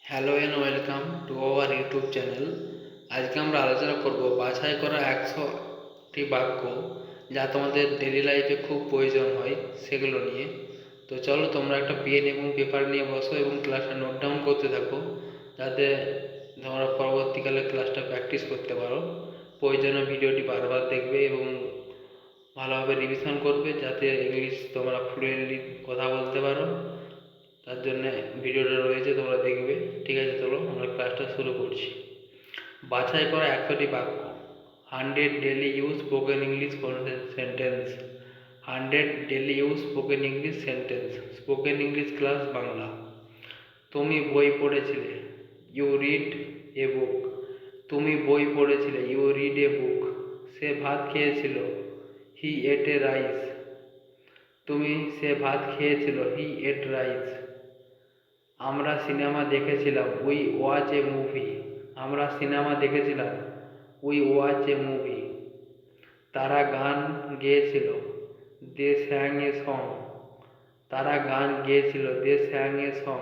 Hello and welcome to our YouTube channel. আজকে আমরা আলোচনা করব বাছাই করা 100টি বাক্য যা তোমাদের ডেলি লাইফে খুব প্রয়োজন হয় সেগুলো নিয়ে। তো চলো তোমরা একটা পেন এবং পেপার নিয়ে বসো এবং ক্লাসটা নোট ডাউন করতে থাকো, যাতে তোমরা পরবর্তীকালে ক্লাসটা প্র্যাকটিস করতে পারো। প্রয়োজনীয় ভিডিওটি বারবার দেখবে এবং ভালোভাবে রিভিশন করবে, যাতে ইংলিশ তোমরা ফ্লুয়েন্টলি কথা বলতে পারো। তার জন্য ভিডিওটা রয়েছে, তোমরা দেখবে। ঠিক আছে, চলো আমরা ক্লাসটা শুরু করছি। বাছাই করা 100টি বাক্য। 100 daily use spoken English sentence. 100 daily use spoken English sentence. Spoken English class Bangla. তুমি বই পড়েছিলে, ইউ রিড এ বুক। তুমি বই পড়েছিলে, ইউ রিড এ বুক। সে ভাত খেয়েছিল, হি এট এ রাইস। সে ভাত খেয়েছিল, হি এট রাইস। আমরা সিনেমা দেখেছিলাম, উই ওয়াচ এ মুভি। আমরা সিনেমা দেখেছিলাম, উই ওয়াচ এ মুভি। তারা গান গেয়েছিল, দে স্যাং এ সং। তারা গান গেয়েছিল, দে স্যাং এ সং।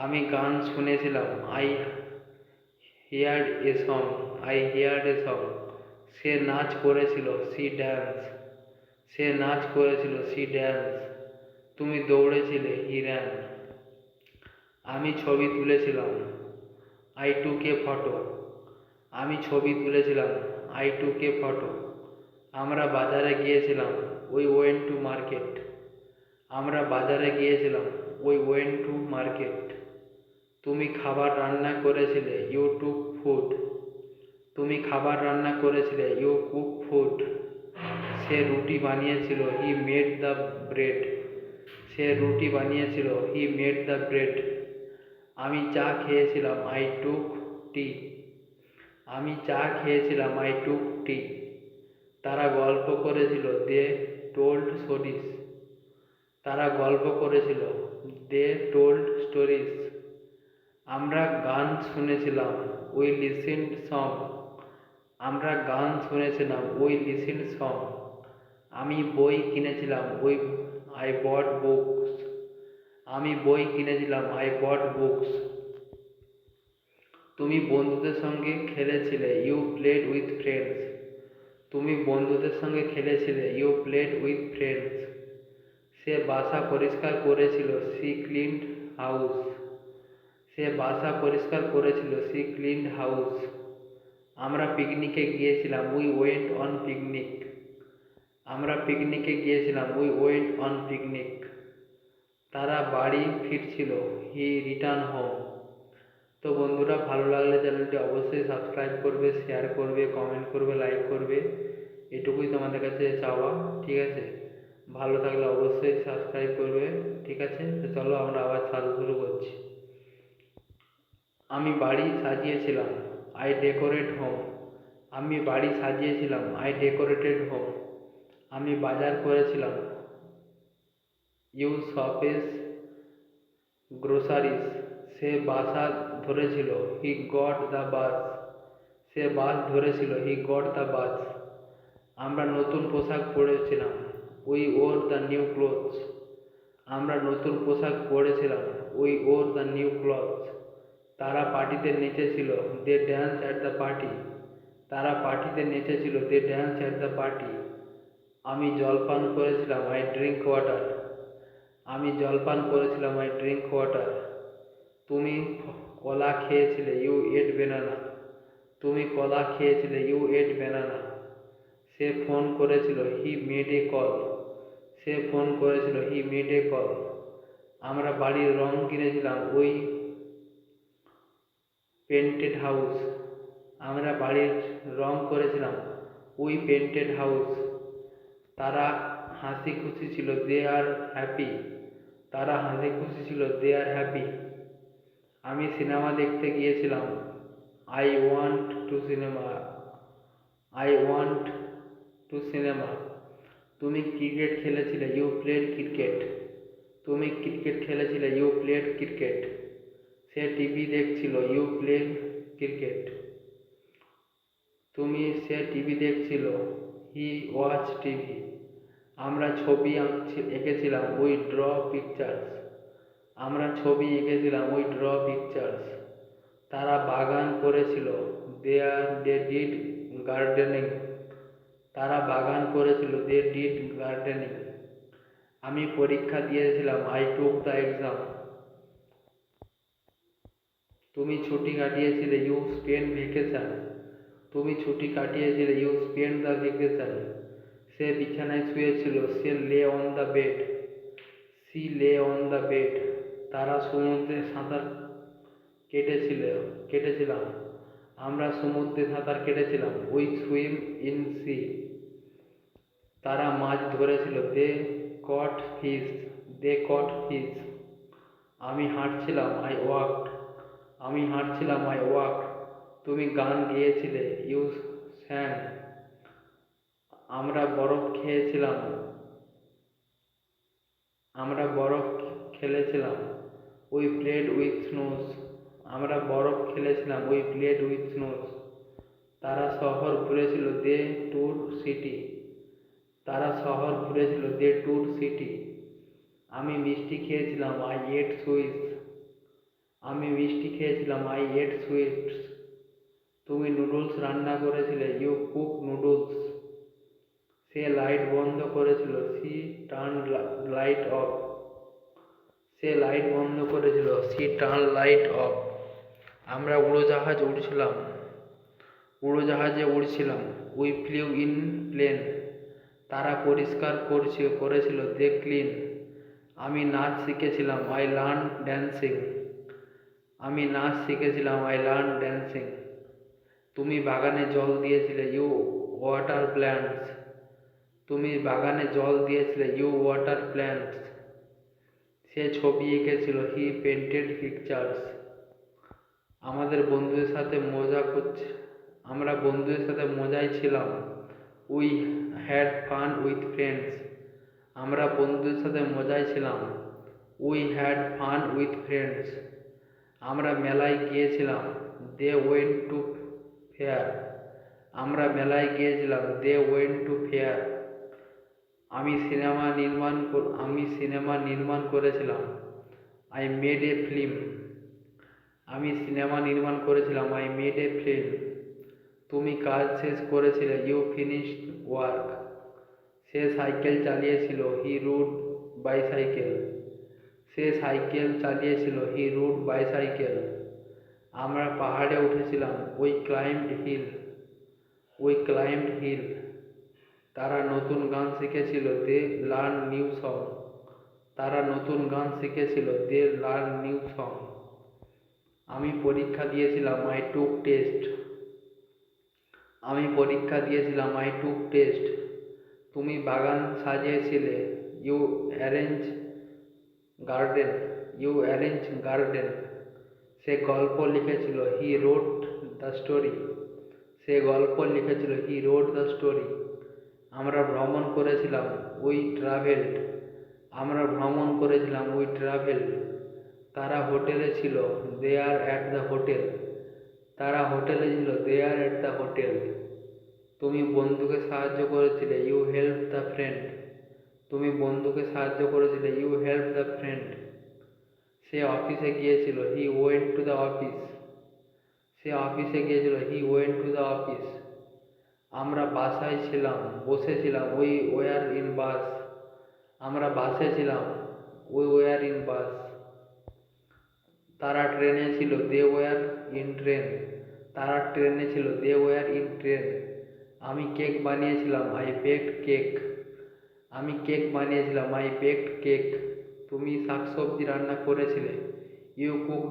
আমি গান শুনেছিলাম, I heard a song. I heard a song. সে নাচ করেছিল, সি ড্যান্স। সে নাচ করেছিল, সি ড্যান্স। তুমি দৌড়েছিলে, হি র্যান। আমি ছবি তুলেছিলাম, আই টুক এ ফটো। আমি ছবি তুলেছিলাম, আই টুক এ ফটো। আমরা বাজারে গিয়েছিলাম, উই ওয়েন্ট টু মার্কেট। আমরা বাজারে গিয়েছিলাম, উই ওয়েন্ট টু মার্কেট। তুমি খাবার রান্না করেছিলে, ইউ টুক ফুড। তুমি খাবার রান্না করেছিলে, ইউ কুক ফুড। সে রুটি বানিয়েছিল, হি মেড দ্য ব্রেড। সে রুটি বানিয়েছিল, হি মেড দ্য ব্রেড। আমি চা খেয়েছিলাম, আই টুক টি। আমি চা খেয়েছিলাম, আই টুক টি। তারা গল্প করেছিল, দে টোল্ড স্টোরিজ। তারা গল্প করেছিল, দে টোল্ড স্টোরিজ। আমরা গান শুনেছিলাম, উই লিসেন্ড সং। আমরা গান শুনেছিলাম, উই লিসেন্ড সং। আমি বই কিনেছিলাম, আই বট বুকস। আমি বই কিনেছিলাম, আই বট বুকস। তুমি বন্ধুদের সঙ্গে খেলেছিলে, ইউ প্লেড উইথ ফ্রেন্ডস। তুমি বন্ধুদের সঙ্গে খেলেছিলে, ইউ প্লেড উইথ ফ্রেন্ডস। সে বাসা পরিষ্কার করেছিল, সি ক্লিনড হাউস। সে বাসা পরিষ্কার করেছিল, সি ক্লিনড হাউস। আমরা পিকনিকে গিয়েছিলাম, উই ওয়েন্ট অন পিকনিক। আমরা পিকনিকে গিয়েছিলাম, উই ওয়েন্ট অন পিকনিক। তারা বাড়ি ফিরছিল, হি রিটার্ন হোম। তো বন্ধুরা, ভালো লাগলে চ্যানেলটি অবশ্যই সাবস্ক্রাইব করবে, শেয়ার করবে, কমেন্ট করবে, লাইক করবে। এটুকুই তোমাদের কাছে চাওয়া। ঠিক আছে, ভালো থাকলে অবশ্যই সাবস্ক্রাইব করবে। ঠিক আছে, তো চলো আমরা আবার শুরু করছি। আমি বাড়ি সাজিয়েছিলাম, আই ডেকোরেট হোম। আমি বাড়ি সাজিয়েছিলাম, আই ডেকোরেটেড হোম। আমি বাজার করেছিলাম, ইউ শপেস গ্রোসারিস। সে বাসা ধরেছিল, হি গট দ্য বাস। সে বাস ধরেছিল, হি গট দ্য বাস। আমরা নতুন পোশাক পরেছিলাম, we or the new clothes. আমরা নতুন পোশাক পরেছিলাম, we or the new clothes. তারা পার্টিতে নেচেছিল, দে ড্যান্স অ্যাট দ্য পার্টি। তারা পার্টিতে নেচেছিল, দে ড্যান্স অ্যাট দ্য পার্টি। আমি জলপান করেছিলাম, আই ড্রিঙ্ক ওয়াটার। আমি জলপান করেছিলাম, আই ড্রিঙ্ক ওয়াটার। তুমি কলা খেয়েছিলে, ইউ এট বেনানা। তুমি কলা খেয়েছিলে, ইউ এট বেনানা। সে ফোন করেছিল, হি মেড এ কল। সে ফোন করেছিল, হি মেড এ কল। আমরা বাড়ির রং কিনেছিলাম, উই পেন্টেড হাউস। আমরা বাড়ির রং করেছিলাম, উই পেন্টেড হাউস। তারা হাসি খুশি ছিল, দে আর হ্যাপি। তারা হাসি খুশি ছিল, দে আর হ্যাপি। আমি সিনেমা দেখতে গিয়েছিলাম, I want to cinema. I want to cinema. তুমি ক্রিকেট খেলেছিলে, ইউ প্লেড ক্রিকেট। তুমি ক্রিকেট খেলেছিলে, ইউ প্লেড ক্রিকেট। সে টিভি দেখছিল, ইউ প্লেড ক্রিকেট। সে টিভি দেখছিল, হি ওয়াচ টিভি। আমরা ছবি এঁকেছিলাম, উই ড্র পিকচার্স। আমরা ছবি এঁকেছিলাম, উই ড্র পিকচার্স। তারা বাগান করেছিল, দে ডিড গার্ডেনিং। তারা বাগান করেছিল, দে ডিড গার্ডেনিং। আমি পরীক্ষা দিয়েছিলাম, আই টুক দ্য এক্সাম। তুমি ছুটি কাটিয়েছিলে, ইউ স্পেন্ড ভেকেশন। তুমি ছুটি কাটিয়েছিলে, ইউ স্পেন্ড দ্য ভেকেশন। সে বিছানায় শুয়েছিল, সে lay on the bed. She lay on the bed. তারা সমুদ্রে সাঁতার কেটেছিলাম। আমরা সমুদ্রে সাঁতার কেটেছিলাম, উই সুইম ইন সি। তারা মাছ ধরেছিল, দে কট ফিশ। আমি হাঁটছিলাম, আই ওয়াকড। তুমি গান গেয়েছিলে, ইউ স্যাং। আমরা বরফ খেলেছিলাম, উই প্লেড উইথ স্নোস। আমরা বরফ খেলেছিলাম, উই প্লেড উইথ স্নোস। তারা শহর ঘুরেছিল, দে ট্যুর সিটি। আমি মিষ্টি খেয়েছিলাম, আই এট সুইটস। তুমি নুডলস রান্না করেছিলে, ইউ কুক নুডলস। সে লাইট বন্ধ করেছিল, সি টার্ন লাইট অফ। আমরা উড়োজাহাজে উড়ছিলাম, উই ফ্লিউ ইন প্লেন। তারা পরিষ্কার করেছিল, দে ক্লিন। আমি নাচ শিখেছিলাম, আই লার্ন ড্যান্সিং। তুমি বাগানে জল দিয়েছিলে, ইউ ওয়াটার প্ল্যান্টস। সে ছবি এঁকেছিল, হি পেন্টেড পিকচার্স। আমরা বন্ধুদের সাথে মজায় ছিলাম, we had fun with friends. আমরা মেলায় গিয়েছিলাম, দে ওয়েন্ট টু ফেয়ার। আমি সিনেমা নির্মাণ করেছিলাম, আই মেড এ ফিল্ম। তুমি কাজ শেষ করেছিলে, ইউ ফিনিশড ওয়ার্ক। সে সাইকেল চালিয়েছিল, হি রুড বাইসাইকেল। আমরা পাহাড়ে উঠেছিলাম, উই ক্লাইম্বড হিল। তারা নতুন গান শিখেছিল, দে লার্ন নিউ সং। আমি পরীক্ষা দিয়েছিলাম, আই টুক টেস্ট। তুমি বাগান সাজিয়েছিলে, ইউ অ্যারেঞ্জ গার্ডেন। সে গল্প লিখেছিল, হি রোট দ্য স্টোরি। আমরা ভ্রমণ করেছিলাম, উই ট্রাভেলড। তারা হোটেলে ছিল, দে আর অ্যাট দ্য হোটেল। তুমি বন্ধুকে সাহায্য করেছিলে, ইউ হেল্পড দ্য ফ্রেন্ড। সে অফিসে গিয়েছিল, he went to the office. আমরা বসেছিলাম, উই ওয়ার ইন বাস। তারা ট্রেনে ছিল, দে ওয়ার ইন ট্রেন। আমি কেক বানিয়েছিলাম, আই বেকড কেক। তুমি শাকসবজি রান্না করেছিলে, ইউ কুকড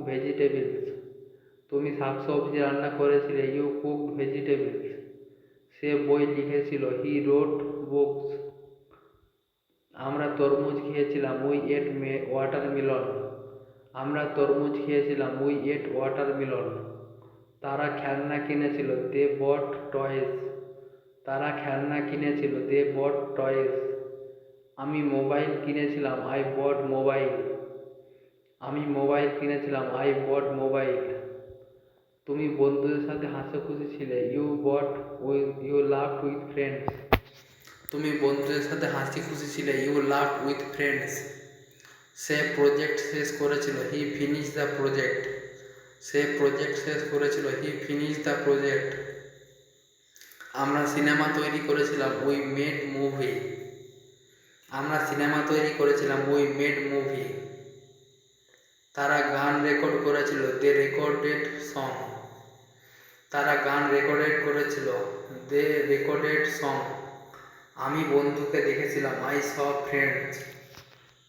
ভেজিটেবলস। সে বই লিখেছিল, হি রোট বুকস। আমরা তরমুজ খেয়েছিলাম, উই এট ওয়াটারমেলন। তারা খেলনা কিনেছিল, দে বট টয়েস। আমি মোবাইল কিনেছিলাম, আই বট মোবাইল। তুমি বন্ধুদের সাথে হাসিখুশি ছিলে, ইউ লাফড উইথ ফ্রেন্ডস। সে প্রজেক্ট শেষ করেছিল, হি ফিনিশ দ্য প্রজেক্ট। সে প্রজেক্ট শেষ করেছিল, হি ফিনিশ দ্য প্রজেক্ট। আমরা সিনেমা তৈরি করেছিলাম, উই মেড মুভি। আমরা সিনেমা তৈরি করেছিলাম, উই মেড মুভি। তারা গান রেকর্ড করেছিল, দে রেকর্ডেড সং। তারা গান রেকর্ডেড করেছিল, দে রেকর্ডেড সং। আমি বন্ধুকে দেখেছিলাম, আই স ফ্রেন্ডস।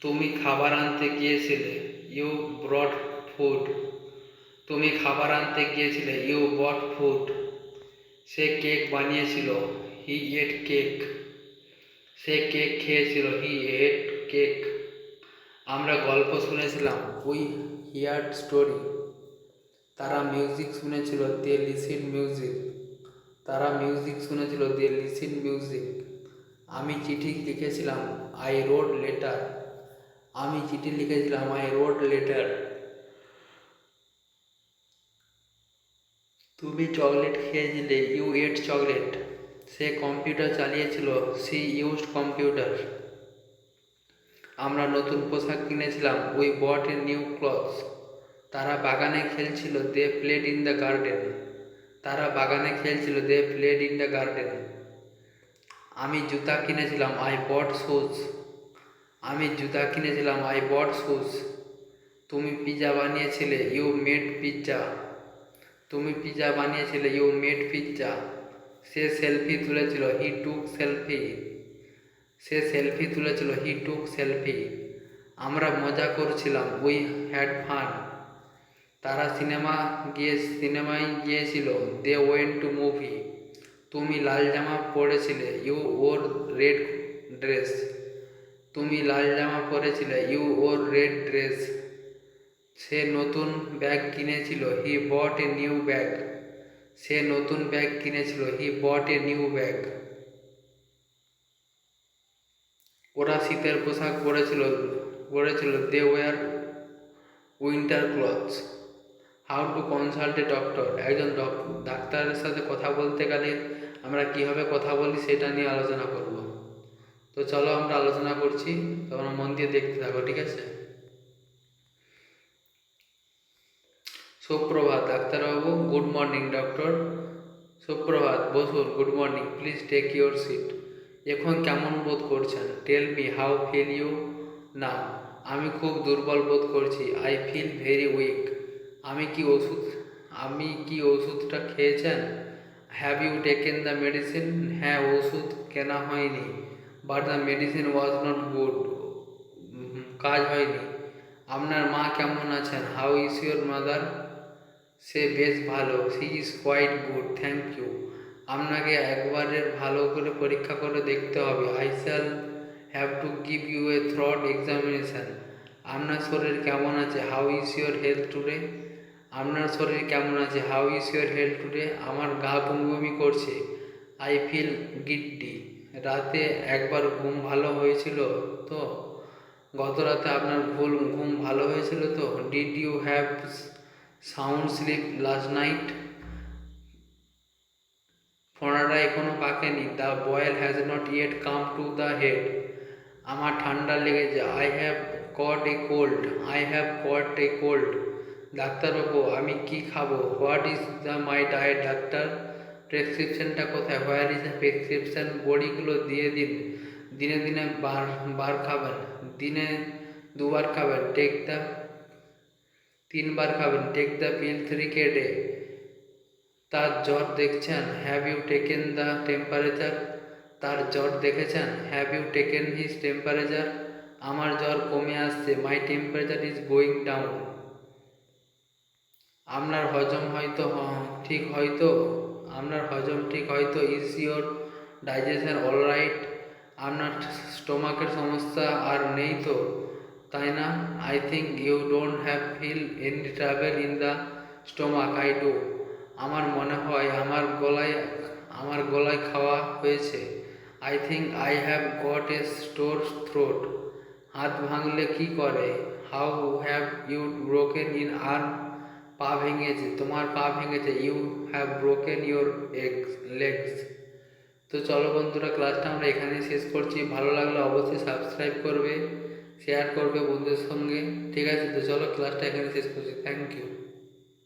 তুমি খাবার আনতে গিয়েছিলে, ইউ ব্রট ফুড। তুমি খাবার আনতে গিয়েছিলে, ইউ বট ফুড। সে কেক বানিয়েছিল, he at cake. Say cake খেয়েছিল, হি এট কেক। আমরা গল্প শুনেছিলাম, উই হিয়ার্ড স্টোরি। তারা মিউজিক শুনেছিল, দে লিসেন মিউজিক। তারা মিউজিক শুনেছিল, দে লিসেন মিউজিক। আমি চিঠি লিখেছিলাম, আই রোড লেটার। আমি চিঠি লিখেছিলাম, আই রোড লেটার। তুমি চকলেট খেয়েছিলে, ইউ এট চকলেট। সে কম্পিউটার চালিয়েছিল, সি ইউজড কম্পিউটার। আমরা নতুন পোশাক কিনেছিলাম, we bought a new clothes. তারা বাগানে খেলছিল, they played in the garden. তারা বাগানে খেলছিল, they played in the garden. আমি জুতা কিনেছিলাম, আই বট শুজ। আমি জুতা কিনেছিলাম, আই বট শুজ। তুমি পিৎজা বানিয়েছিলে, ইউ মেড পিৎজা। তুমি পিৎজা বানিয়েছিলে, ইউ মেড পিৎজা। সে সেলফি তুলেছিল, he took selfie. Say selfie তুলেছিল, হি টুক সেলফি। আমরা মজা করছিলাম, উই হ্যাড ফান। তারা সিনেমায় গিয়েছিল, দে ওয়েন্ট টু মুভি। তুমি লাল জামা পরেছিলে, ইউ ওর রেড ড্রেস। তুমি লাল জামা পরেছিলে, ইউ ওর রেড ড্রেস। সে নতুন ব্যাগ কিনেছিল, হি বট এ নিউ ব্যাগ। সে নতুন ব্যাগ কিনেছিল, হি বট এ নিউ ব্যাগ। ওরা শীতের পোশাক পরেছিল, they wore winter clothes. How to consult a doctor. একজন ডাক্তারের সাথে কথা বলতে গেলে আমরা কীভাবে কথা বলি সেটা নিয়ে আলোচনা করব। তো চলো আমরা আলোচনা করছি, তোমরা মন দিয়ে দেখতে থাকো, ঠিক আছে। সুপ্রভাত ডাক্তারবাবু। Good morning doctor. সুপ্রভাত, বসুন। Good morning, please take your seat. এখন কেমন বোধ করছেন? Tell me how feel you now. আমি খুব দুর্বল বোধ করছি, আই ফিল ভেরি উইক। আমি কি ওষুধটা খেয়েছেন? Have you taken the medicine. হ্যাঁ, ওষুধ কেনা হয়নি। But the medicine was not good. কাজ হয়নি। আপনার মা কেমন আছেন? How is your mother? সে বেশ ভালো, she is quite good, thank you. আপনাকে একবারের ভালো করে পরীক্ষা করে দেখতে হবে। I shall have to give you a throat examination. আপনার শরীর কেমন আছে? How is your health today? আপনার শরীর কেমন আছে? How is your health today? আমার গা বমি করছে, আই ফিল গিডি। রাতে একবার ঘুম ভালো হয়েছিল তো? গত রাতে আপনার ঘুম ভালো হয়েছিল তো? Did you have sound sleep last night? ফোঁড়াটা এখনো পাকেনি, the boil has not yet come to the head. আমার ঠান্ডা লেগেছে, I have caught a cold. I have caught a cold. ডাক্তারবাবু, আমি কি খাবো? What is the my diet doctor? প্রেসক্রিপশনটা কোথায়? Where is the prescription? বড়িগুলো দিয়ে দিন। দিনে দিনে বার খাবেন, দিনে 2 বার খাবেন, 3 বার খাবেন, take the pill 3 a day. তার জ্বর দেখছেন? Have you taken the temperature? তার জ্বর দেখেছেন? Have you taken his temperature? আমার জ্বর কমে আসছে, my temperature is going down. আপনার হজম ঠিক হয়তো? আপনার হজম ঠিক হয়তো? Is your digestion all right? আপনার স্টোমাকের সমস্যা আর নেই তো, তাই না? I think you don't have feel any travel in the stomach. I do. আমার মনে হয় আমার গলায় খাওয়া হয়েছে। I think I have got a store throat. হাত ভাঙলে কি করে? How have you broken in arm? পা ভেঙেছে, তোমার পা ভেঙেছে। You have broken your legs. তো চলো বন্ধুরা, ক্লাসটা আমরা এখানেই শেষ করছি। ভালো লাগলে অবশ্যই সাবস্ক্রাইব করবে, শেয়ার করবে বন্ধুদের সঙ্গে। ঠিক আছে, তো চলো ক্লাসটা এখানে শেষ করছি। Thank you.